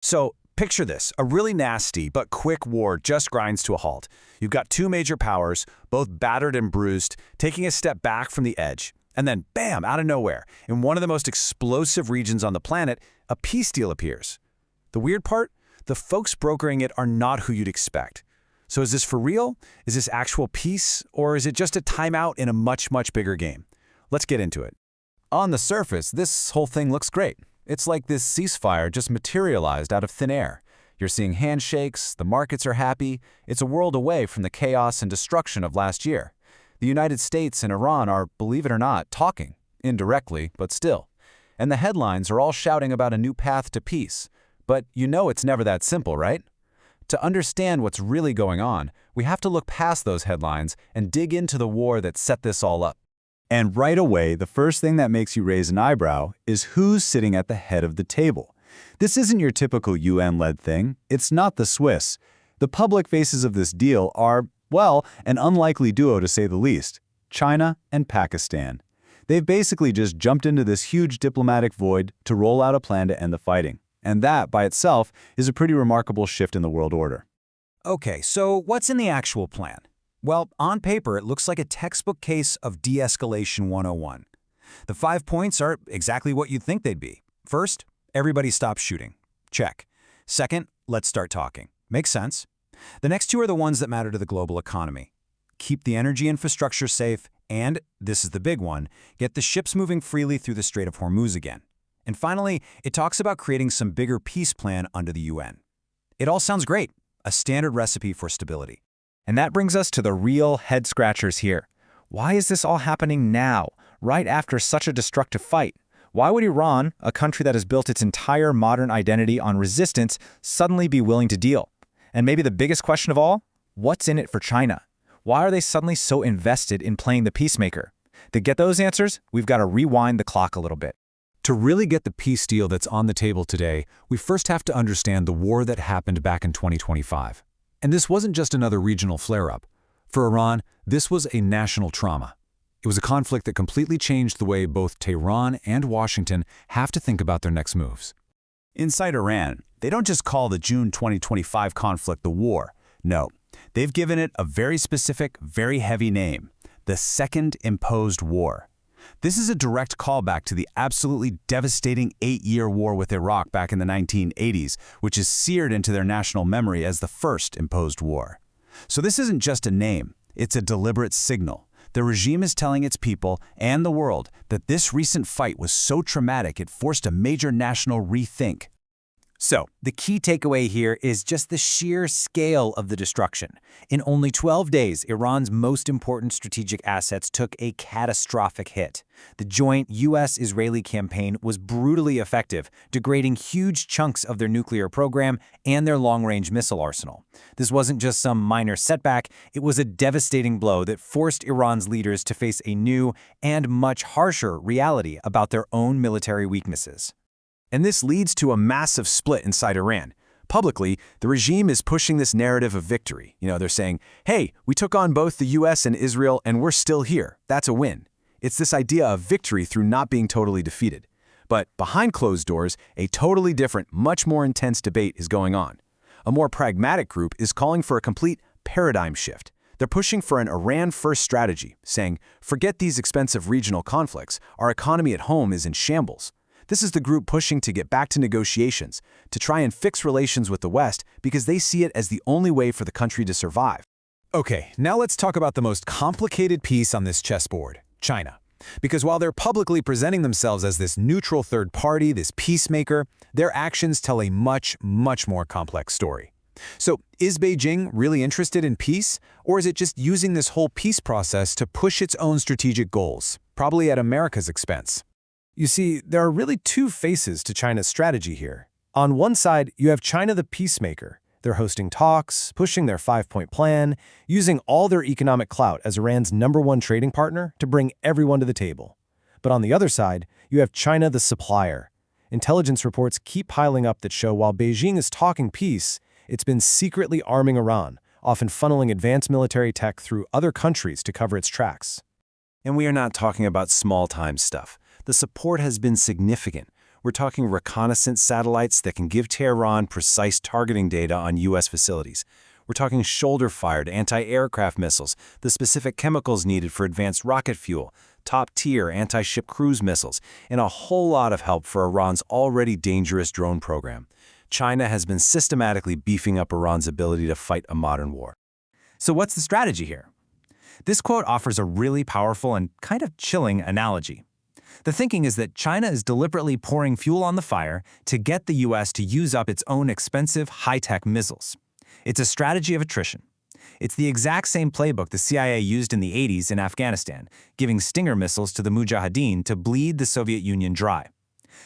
So, picture this, a really nasty but quick war just grinds to a halt. You've got two major powers, both battered and bruised, taking a step back from the edge. And then, bam, out of nowhere, in one of the most explosive regions on the planet, a peace deal appears. The weird part? The folks brokering it are not who you'd expect. So is this for real? Is this actual peace? Or is it just a timeout in a much, much bigger game? Let's get into it. On the surface, this whole thing looks great. It's like this ceasefire just materialized out of thin air. You're seeing handshakes, the markets are happy. It's a world away from the chaos and destruction of last year. The United States and Iran are, believe it or not, talking, indirectly, but still. And the headlines are all shouting about a new path to peace. But you know it's never that simple, right? To understand what's really going on, we have to look past those headlines and dig into the war that set this all up. And right away, the first thing that makes you raise an eyebrow is who's sitting at the head of the table. This isn't your typical UN-led thing. It's not the Swiss. The public faces of this deal are, well, an unlikely duo to say the least: China and Pakistan. They've basically just jumped into this huge diplomatic void to roll out a plan to end the fighting. And that, by itself, is a pretty remarkable shift in the world order. Okay, so what's in the actual plan? Well, on paper, it looks like a textbook case of de-escalation 101. The 5 points are exactly what you'd think they'd be. First, everybody stop shooting. Check. Second, let's start talking. Makes sense. The next two are the ones that matter to the global economy. Keep the energy infrastructure safe, and, this is the big one, get the ships moving freely through the Strait of Hormuz again. And finally, it talks about creating some bigger peace plan under the UN. It all sounds great, a standard recipe for stability. And that brings us to the real head-scratchers here. Why is this all happening now, right after such a destructive fight? Why would Iran, a country that has built its entire modern identity on resistance, suddenly be willing to deal? And maybe the biggest question of all, what's in it for China? Why are they suddenly so invested in playing the peacemaker? To get those answers, we've got to rewind the clock a little bit. To really get the peace deal that's on the table today, we first have to understand the war that happened back in 2025. And this wasn't just another regional flare-up. For Iran, this was a national trauma. It was a conflict that completely changed the way both Tehran and Washington have to think about their next moves. Inside Iran, they don't just call the June 2025 conflict the war. No, they've given it a very specific, very heavy name: the Second Imposed War. This is a direct callback to the absolutely devastating 8-year war with Iraq back in the 1980s, which is seared into their national memory as the First Imposed War. So this isn't just a name, it's a deliberate signal. The regime is telling its people and the world that this recent fight was so traumatic it forced a major national rethink. So, the key takeaway here is just the sheer scale of the destruction. In only 12 days, Iran's most important strategic assets took a catastrophic hit. The joint U.S.-Israeli campaign was brutally effective, degrading huge chunks of their nuclear program and their long-range missile arsenal. This wasn't just some minor setback, it was a devastating blow that forced Iran's leaders to face a new and much harsher reality about their own military weaknesses. And this leads to a massive split inside Iran. Publicly, the regime is pushing this narrative of victory. They're saying, hey, we took on both the US and Israel and we're still here. That's a win. It's this idea of victory through not being totally defeated. But behind closed doors, a totally different, much more intense debate is going on. A more pragmatic group is calling for a complete paradigm shift. They're pushing for an Iran-first strategy, saying, forget these expensive regional conflicts. Our economy at home is in shambles. This is the group pushing to get back to negotiations, to try and fix relations with the West because they see it as the only way for the country to survive. Okay, now let's talk about the most complicated piece on this chessboard: China. Because while they're publicly presenting themselves as this neutral third party, this peacemaker, their actions tell a much, much more complex story. So, is Beijing really interested in peace, or is it just using this whole peace process to push its own strategic goals, probably at America's expense? You see, there are really two faces to China's strategy here. On one side, you have China the peacemaker. They're hosting talks, pushing their 5-point plan, using all their economic clout as Iran's #1 trading partner to bring everyone to the table. But on the other side, you have China the supplier. Intelligence reports keep piling up that show while Beijing is talking peace, it's been secretly arming Iran, often funneling advanced military tech through other countries to cover its tracks. And we are not talking about small-time stuff. The support has been significant. We're talking reconnaissance satellites that can give Tehran precise targeting data on U.S. facilities. We're talking shoulder-fired anti-aircraft missiles, the specific chemicals needed for advanced rocket fuel, top-tier anti-ship cruise missiles, and a whole lot of help for Iran's already dangerous drone program. China has been systematically beefing up Iran's ability to fight a modern war. So what's the strategy here? This quote offers a really powerful and kind of chilling analogy. The thinking is that China is deliberately pouring fuel on the fire to get the U.S. to use up its own expensive, high-tech missiles. It's a strategy of attrition. It's the exact same playbook the CIA used in the 80s in Afghanistan, giving Stinger missiles to the Mujahideen to bleed the Soviet Union dry.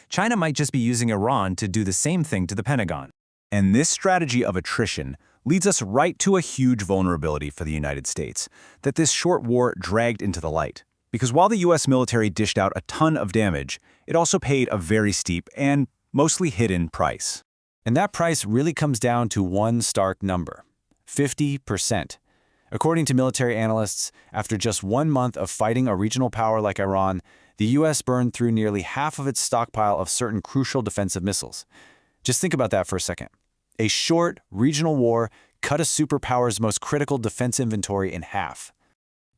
China might just be using Iran to do the same thing to the Pentagon. And this strategy of attrition leads us right to a huge vulnerability for the United States that this short war dragged into the light. Because while the U.S. military dished out a ton of damage, it also paid a very steep and mostly hidden price. And that price really comes down to one stark number: 50%. According to military analysts, after just 1 month of fighting a regional power like Iran, the U.S. burned through nearly half of its stockpile of certain crucial defensive missiles. Just think about that for a second. A short, regional war cut a superpower's most critical defense inventory in half.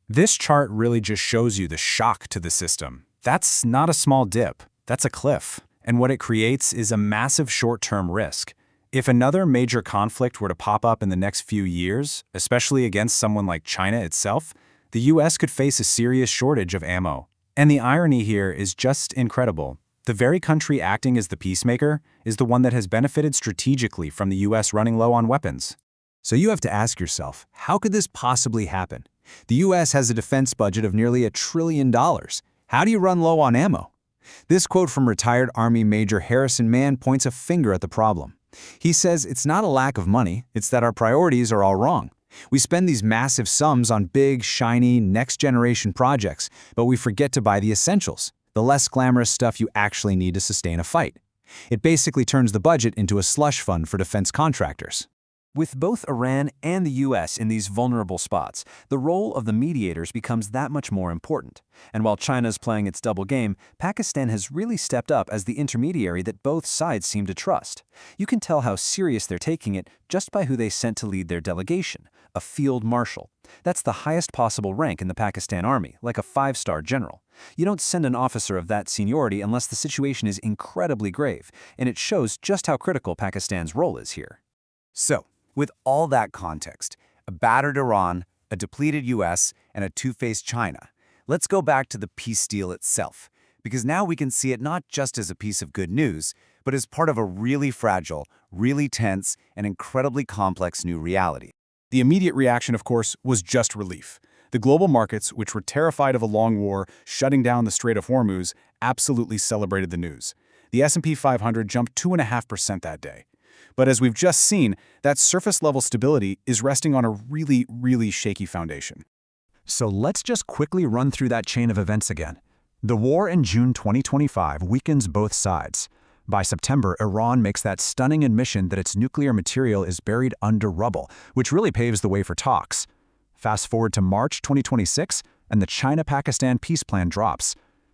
This chart really just shows you the shock to the system. That's not a small dip, that's a cliff. And what it creates is a massive short-term risk. If another major conflict were to pop up in the next few years, especially against someone like China itself, the U.S. could face a serious shortage of ammo. And the irony here is just incredible. The very country acting as the peacemaker is the one that has benefited strategically from the U.S. running low on weapons. So you have to ask yourself, how could this possibly happen? The U.S. has a defense budget of nearly $1 trillion. How do you run low on ammo? This quote from retired Army Major Harrison Mann points a finger at the problem. He says it's not a lack of money, it's that our priorities are all wrong. We spend these massive sums on big, shiny, next-generation projects, but we forget to buy the essentials, the less glamorous stuff you actually need to sustain a fight. It basically turns the budget into a slush fund for defense contractors. With both Iran and the U.S. in these vulnerable spots, the role of the mediators becomes that much more important. And while China's playing its double game, Pakistan has really stepped up as the intermediary that both sides seem to trust. You can tell how serious they're taking it just by who they sent to lead their delegation, a field marshal. That's the highest possible rank in the Pakistan Army, like a 5-star general. You don't send an officer of that seniority unless the situation is incredibly grave, and it shows just how critical Pakistan's role is here. So, with all that context, a battered Iran, a depleted U.S., and a two-faced China, let's go back to the peace deal itself, because now we can see it not just as a piece of good news, but as part of a really fragile, really tense, and incredibly complex new reality. The immediate reaction, of course, was just relief. The global markets, which were terrified of a long war shutting down the Strait of Hormuz, absolutely celebrated the news. The S&P 500 jumped 2.5% that day. But as we've just seen, that surface-level stability is resting on a really, really shaky foundation. So let's just quickly run through that chain of events again. The war in June 2025 weakens both sides. By September, Iran makes that stunning admission that its nuclear material is buried under rubble, which really paves the way for talks. Fast forward to March 2026, and the China-Pakistan peace plan drops.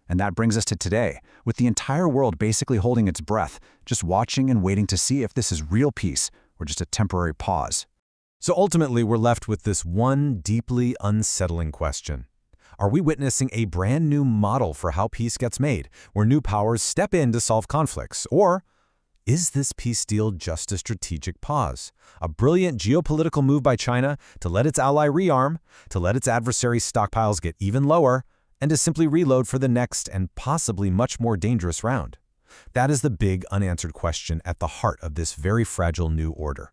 And that brings us to today, with the entire world basically holding its breath, just watching and waiting to see if this is real peace or just a temporary pause. So ultimately, we're left with this one deeply unsettling question. Are we witnessing a brand new model for how peace gets made, where new powers step in to solve conflicts? Or is this peace deal just a strategic pause? A brilliant geopolitical move by China to let its ally rearm, to let its adversary's stockpiles get even lower, and to simply reload for the next and possibly much more dangerous round? That is the big unanswered question at the heart of this very fragile new order.